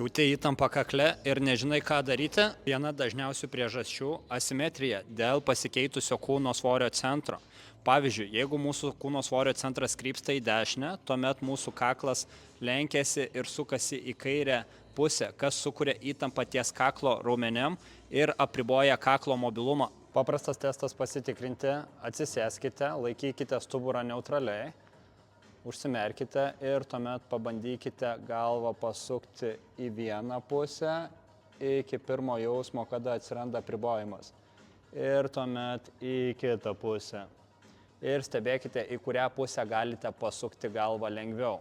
Jauti įtampą kakle ir nežinai, ką daryti. Viena dažniausių priežasčių - asimetrija dėl pasikeitusio kūno svorio centro. Pavyzdžiui, jeigu mūsų kūno svorio centras krypsta į dešinę, tuomet mūsų kaklas lenkiasi ir sukasi į kairę pusę, kas sukuria įtampą ties kaklo raumenim ir apriboja kaklo mobilumą. Paprastas testas pasitikrinti - atsisėskite, laikykite stuburą neutraliai. Užsimerkite ir tuomet pabandykite galvą pasukti į vieną pusę iki pirmo jausmo, kada atsiranda apribojimas. Ir tuomet į kitą pusę. Ir stebėkite, į kurią pusę galite pasukti galvą lengviau.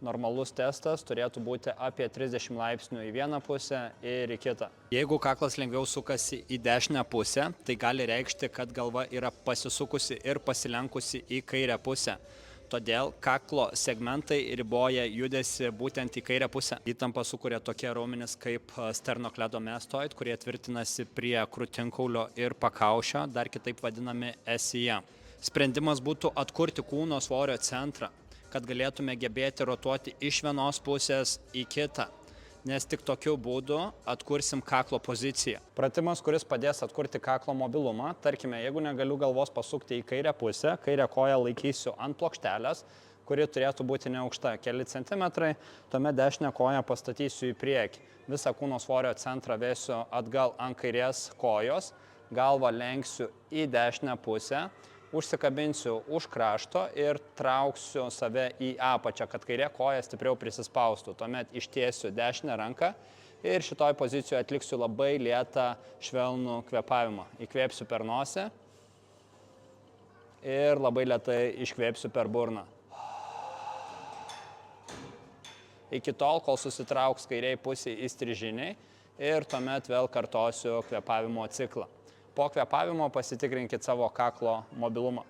Normalus testas turėtų būti apie 30 laipsnių į vieną pusę ir į kitą. Jeigu kaklas lengviau sukasi į dešinę pusę, tai gali reikšti, kad galva yra pasisukusi ir pasilenkusi į kairę pusę. Todėl kaklo segmentai riboja judesi būtent į kairę pusę. Įtampą sukuria tokie raumenys kaip sternocleidomastoid, kurie tvirtinasi prie krūtinkaulio ir pakaušio, dar kitaip vadinami SIE. Sprendimas būtų atkurti kūno svorio centrą, kad galėtume gebėti rotuoti iš vienos pusės į kitą, nes tik tokiu būdu atkursim kaklo poziciją. Pratimas, kuris padės atkurti kaklo mobilumą, tarkime, jeigu negaliu galvos pasukti į kairę pusę, kairę koją laikysiu ant plokštelės, kuri turėtų būti neaukšta, keli centimetrai, tuomet dešinę koją pastatysiu į priekį. Visą kūno svorio centrą vesiu atgal ant kairės kojos, galvą lenksiu į dešinę pusę, užsikabinsiu už krašto ir trauksiu save į apačią, kad kairė koja stipriau prisispaustų. Tuomet ištiesiu dešinę ranką ir šitoj pozicijoje atliksiu labai lėtą švelnų kvėpavimą. Įkvėpsiu per nosį ir labai lėtai iškvėpsiu per burną. Iki tol, kol susitrauks kairiai pusiai įstrižiniai ir tuomet vėl kartosiu kvėpavimo ciklą. Po kvėpavimo pasitikrinkit savo kaklo mobilumą.